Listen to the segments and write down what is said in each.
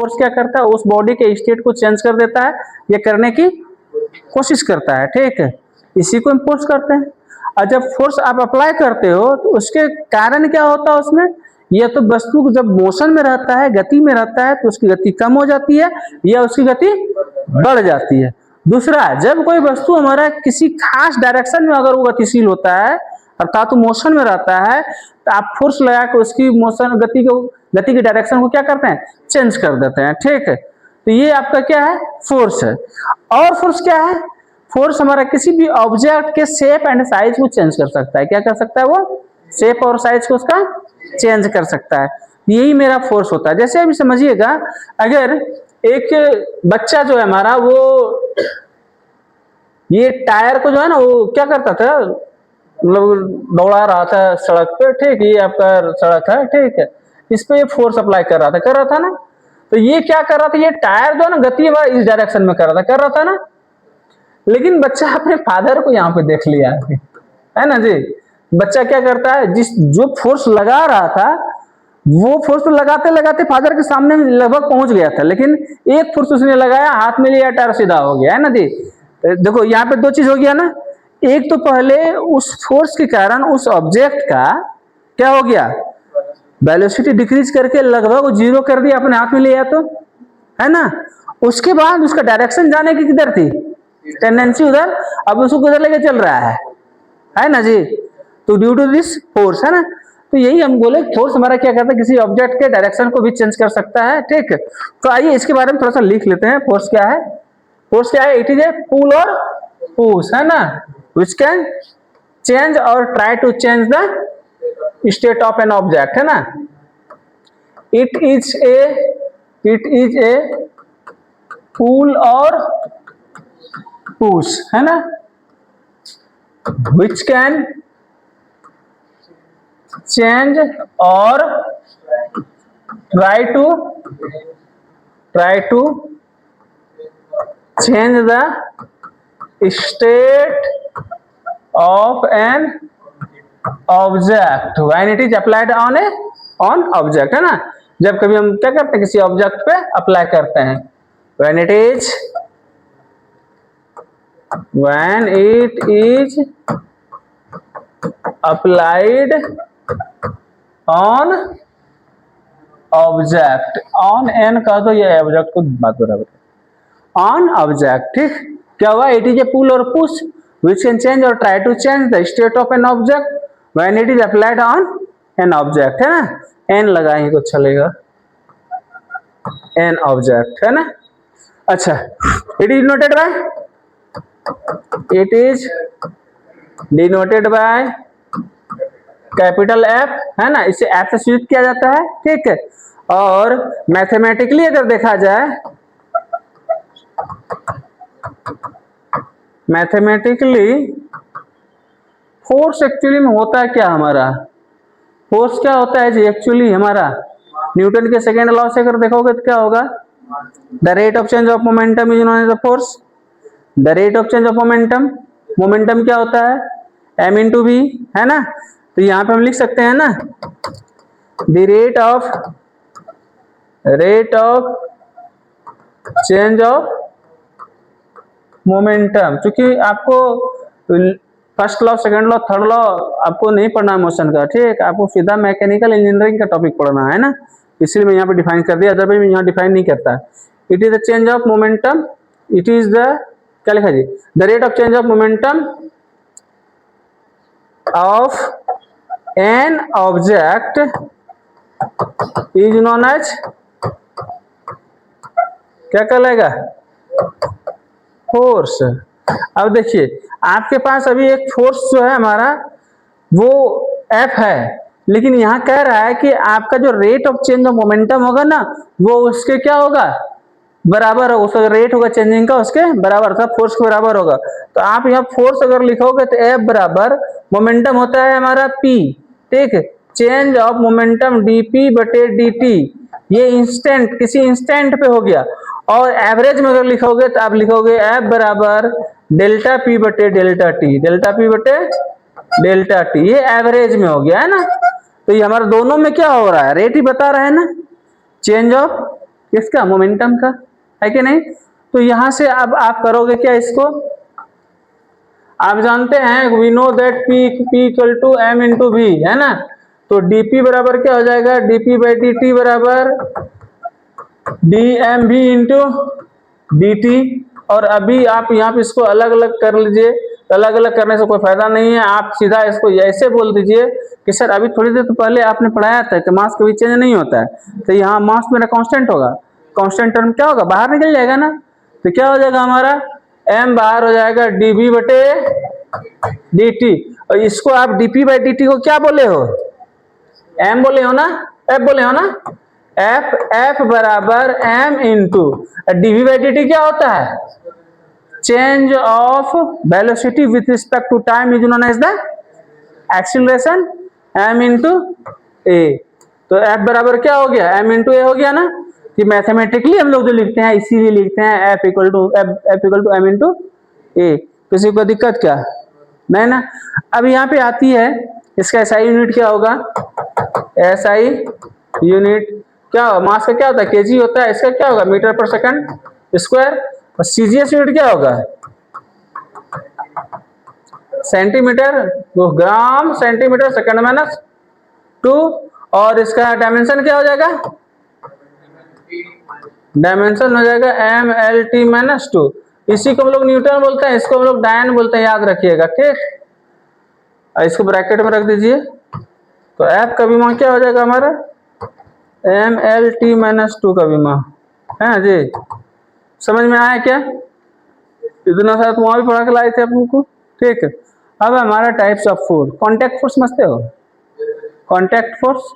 Force क्या करता है, उस बॉडी के स्टेट को चेंज कर देता है, ये करने की कोशिश करता है, ठीक है, इसी को हम फोर्स करते हैं। और जब फोर्स आप अप्लाई करते हो तो उसके कारण क्या होता है उसमें, या तो वस्तु जब मोशन में रहता है, गति में रहता है, तो उसकी गति कम हो जाती है या उसकी गति बढ़ जाती है। दूसरा, जब कोई वस्तु हमारा किसी खास डायरेक्शन में अगर वो गतिशील होता है, अर्थात मोशन में रहता है, तो आप फोर्स लगा के उसकी मोशन गति की डायरेक्शन को क्या करते हैं, चेंज कर देते हैं, ठीक है। तो ये आपका क्या है, फोर्स है। और फोर्स क्या है, फोर्स हमारा किसी भी ऑब्जेक्ट के शेप एंड साइज को चेंज कर सकता है। क्या कर सकता है वो, शेप और साइज को उसका चेंज कर सकता है। यही मेरा फोर्स होता है। जैसे अभी समझिएगा, अगर एक बच्चा जो है हमारा, वो ये टायर को जो है ना, वो क्या करता था, मतलब दौड़ा रहा था सड़क पे, ठीक, ये आपका सड़क है, ठीक है, इस पे ये फोर्स अप्लाई कर रहा था ना। तो ये क्या कर रहा था, ये टायर जो है ना गति इस डायरेक्शन में कर रहा था ना। लेकिन बच्चा अपने फादर को यहाँ पे देख लिया है ना जी। बच्चा क्या करता है, जो फोर्स लगा रहा था, वो फोर्स तो लगाते लगाते फादर के सामने लगभग पहुंच गया था, लेकिन एक फोर्स उसने लगाया, हाथ में लिया, टायर सीधा हो गया, है ना जी। देखो यहाँ पे दो चीज हो गया ना, एक तो पहले उस फोर्स के कारण उस ऑब्जेक्ट का क्या हो गया, वेलोसिटी डिक्रीज करके लगभग जीरो कर दिया, अपने हाथ में लिया तो, है ना। उसके बाद उसका डायरेक्शन जाने की किधर थी, टेंडेंसी उधर, अब उसको किधर लेके चल रहा है ना जी। तो ड्यू टू दिस फोर्स, है ना। तो यही हम बोले, फोर्स हमारा क्या करता है, किसी ऑब्जेक्ट के डायरेक्शन को भी चेंज कर सकता है, ठीक है। तो आइए इसके बारे में थोड़ा सा लिख लेते हैं। फोर्स क्या है, फोर्स क्या है, इट इज ए पुल और पुश, है ना, व्हिच कैन चेंज और try to change the state of an object, है ना। इट इज ए पुल और पुश, है ना, which can change or try to change the state of an object when it is applied on object, है ना। जब कभी हम क्या करते हैं, किसी ऑब्जेक्ट पे अप्लाई करते हैं, when it is applied on object, on n का तो ये ऑब्जेक्ट को बात बराबर है, on object, ठीक। क्या हुआ, it is a pull or push which can change or try to change the state of an object when it is applied on an object, है ना। n लगाएंगे तो चलेगा, an object, है ना। अच्छा, it is noted by, it is denoted by capital F, है ना, इसे F से सूचित किया जाता है, ठीक है। और मैथमेटिकली अगर देखा जाए, मैथमेटिकली फोर्स एक्चुअली में होता है क्या, हमारा फोर्स क्या होता है जी, एक्चुअली हमारा न्यूटन के सेकेंड लॉ से अगर देखोगे तो क्या होगा, the rate of change of momentum is known as the force. The rate of change of momentum, momentum क्या होता है, m इंटू वी, है ना। तो यहां पे हम लिख सकते हैं ना, the rate of change of momentum. क्योंकि आपको first law, second law, third law आपको नहीं पढ़ना है मोशन का, ठीक, आपको सीधा मैकेनिकल इंजीनियरिंग का टॉपिक पढ़ना है ना, इसलिए मैं यहाँ पे डिफाइन कर दिया, अदरवाइज मैं यहाँ डिफाइन नहीं करता। It is the change of momentum, it is the, क्या लिखा जी, the rate of change of momentum of an object is known as, क्या कहलाएगा, फोर्स। अब देखिए आपके पास अभी एक फोर्स जो है हमारा वो F है, लेकिन यहाँ कह रहा है कि आपका जो rate of change of momentum होगा ना, वो उसके क्या होगा, बराबर होगा, उसका रेट होगा चेंजिंग का उसके बराबर, था फोर्स के बराबर होगा। तो आप यहाँ फोर्स अगर लिखोगे तो F बराबर मोमेंटम होता है हमारा P, ठीक, चेंज ऑफ मोमेंटम dP बटे dt, ये इंस्टेंट, किसी इंस्टेंट पे हो गया। और एवरेज में अगर लिखोगे तो आप लिखोगे F बराबर डेल्टा P बटे डेल्टा T, डेल्टा P बटे डेल्टा T, ये एवरेज में हो गया, है ना। तो ये हमारा दोनों में क्या हो रहा है, रेट ही बता रहा है ना, चेंज ऑफ किसका? मोमेंटम का, है कि नहीं? तो यहां से अब आप करोगे क्या इसको? आप जानते हैं we know that P equal to m into v, है ना? तो dp बराबर क्या हो जाएगा? dp बाई dt बराबर dmv इंटू dt। और अभी आप यहाँ पे इसको अलग अलग कर लीजिए, अलग अलग करने से कोई फायदा नहीं है, आप सीधा इसको ऐसे बोल दीजिए कि सर अभी थोड़ी देर तो पहले आपने पढ़ाया था कि मास कभी चेंज नहीं होता है, तो यहाँ मास मेरा कांस्टेंट होगा, कांस्टेंट टर्म क्या होगा? बाहर निकल जाएगा ना। तो क्या हो जाएगा हमारा? m बाहर हो जाएगा dv बटे dt। और इसको आप dp बाई dt को क्या बोले हो? m बोले हो ना, f बोले हो ना? f बराबर m into dv by dt क्या होता है? Change of velocity with respect to time is known as the acceleration, m into a। तो f बराबर क्या हो गया? m इंटू a हो गया ना। कि मैथमेटिकली हम लोग जो लिखते हैं इसीलिए लिखते हैं f equal to m into a। किसी को दिक्कत क्या? नहीं ना। अब यहाँ पे आती है इसका SI यूनिट क्या होगा? SI यूनिट क्या होगा? मास का क्या होता है? केजी होता है। इसका क्या होगा? मीटर पर सेकंड स्क्वायर। और CGS यूनिट क्या होगा? सेंटीमीटर, तो ग्राम सेंटीमीटर सेकंड माइनस 2। और इसका डायमेंशन क्या हो जाएगा? डायमेंशन हो जाएगा MLT माइनस 2। इसी को हम लोग न्यूटन बोलते हैं, इसको हम लोग डायन बोलते हैं, याद रखिएगा, ठीक। इसको ब्रैकेट में रख दीजिए। तो F का विमा क्या हो जाएगा हमारा? MLT माइनस 2 का विमा है जी। समझ में आया क्या? इतना सारा तो वहां भी पढ़ा के लाए थे आप लोग को, ठीक है। अब हमारा types of force. Contact force समझते हो? कॉन्टैक्ट फोर्स,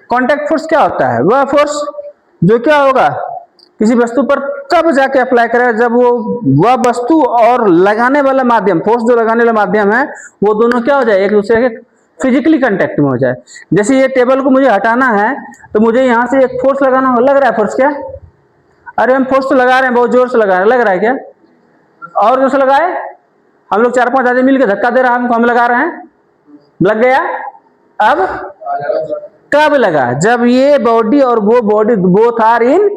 कॉन्टैक्ट फोर्स क्या होता है? वह फोर्स जो क्या होगा किसी वस्तु पर तब जाके अप्लाई करेगा जब वह वस्तु और लगाने वाला माध्यम, फोर्स जो लगाने वाला माध्यम है वो दोनों क्या हो जाए? एक दूसरे के फिजिकली कांटेक्ट में हो जाए। जैसे ये टेबल को मुझे हटाना है तो मुझे यहाँ से एक फोर्स लगाना हो, लग रहा है फोर्स क्या? अरे हम फोर्स तो लगा रहे हैं, बहुत जोर से लगा रहे हैं, लग रहा है क्या? और जोर से लगाए, हम लोग 4-5 आदमी मिलकर धक्का दे रहा है, हम लगा रहे हैं, लग गया। अब कब लगा? जब ये बॉडी और वो body both are in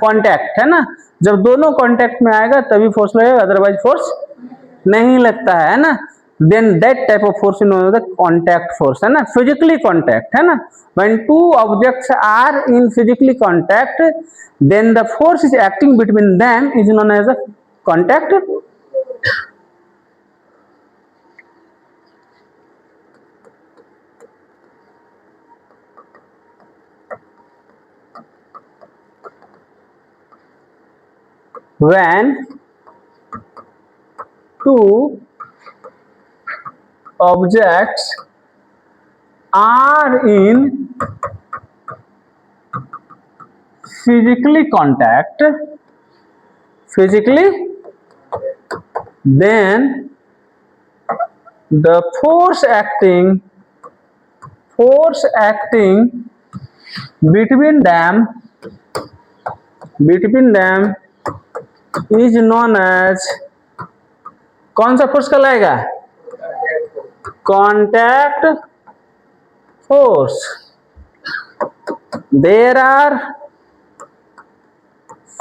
contact, है ना। जब दोनों कांटेक्ट में आएगा तभी फोर्स लगेगा, अदरवाइज फोर्स नहीं लगता है ना। Then that type of force is known as the contact force, है ना, फिजिकली कांटेक्ट, है ना। When two objects are in physically contact then the force is acting between them is known as the contact. When two objects are in physically contact, then the force acting between them is known as, कौन सा force कहलाएगा? Contact force. There are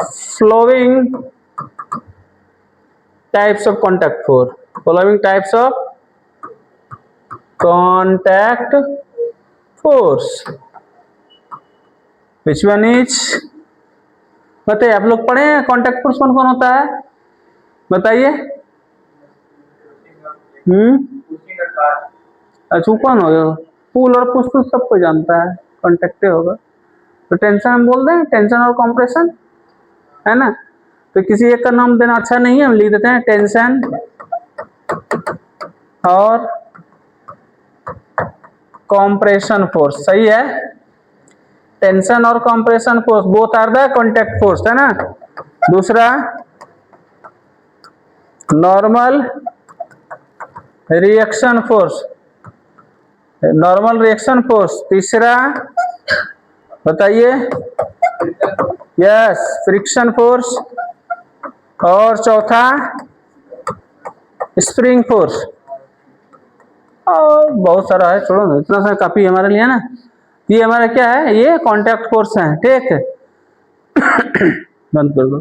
following types of contact force, following types of contact force. Which one is? बताइए, आप लोग पढ़े हैं contact force कौन कौन होता है? बताइए। अच्छा, कौन होगा? पुल और पुश तो सबको जानता है, कॉन्टैक्ट होगा। तो टेंशन हम बोल दें, टेंशन और कंप्रेशन, है ना। तो किसी एक का नाम देना अच्छा नहीं है, हम लिख देते हैं टेंशन और कंप्रेशन फोर्स। सही है, टेंशन और compression force both are the contact force, है ना। दूसरा नॉर्मल रिएक्शन फोर्स, तीसरा बताइए, यस, फ्रिक्शन फोर्स। और चौथा स्प्रिंग फोर्स। और बहुत सारा है, छोड़ो ना, इतना सारा काफी हमारे लिए, है ना। ये हमारा क्या है? ये कॉन्टैक्ट फोर्स है, ठीक है। बंद कर दो।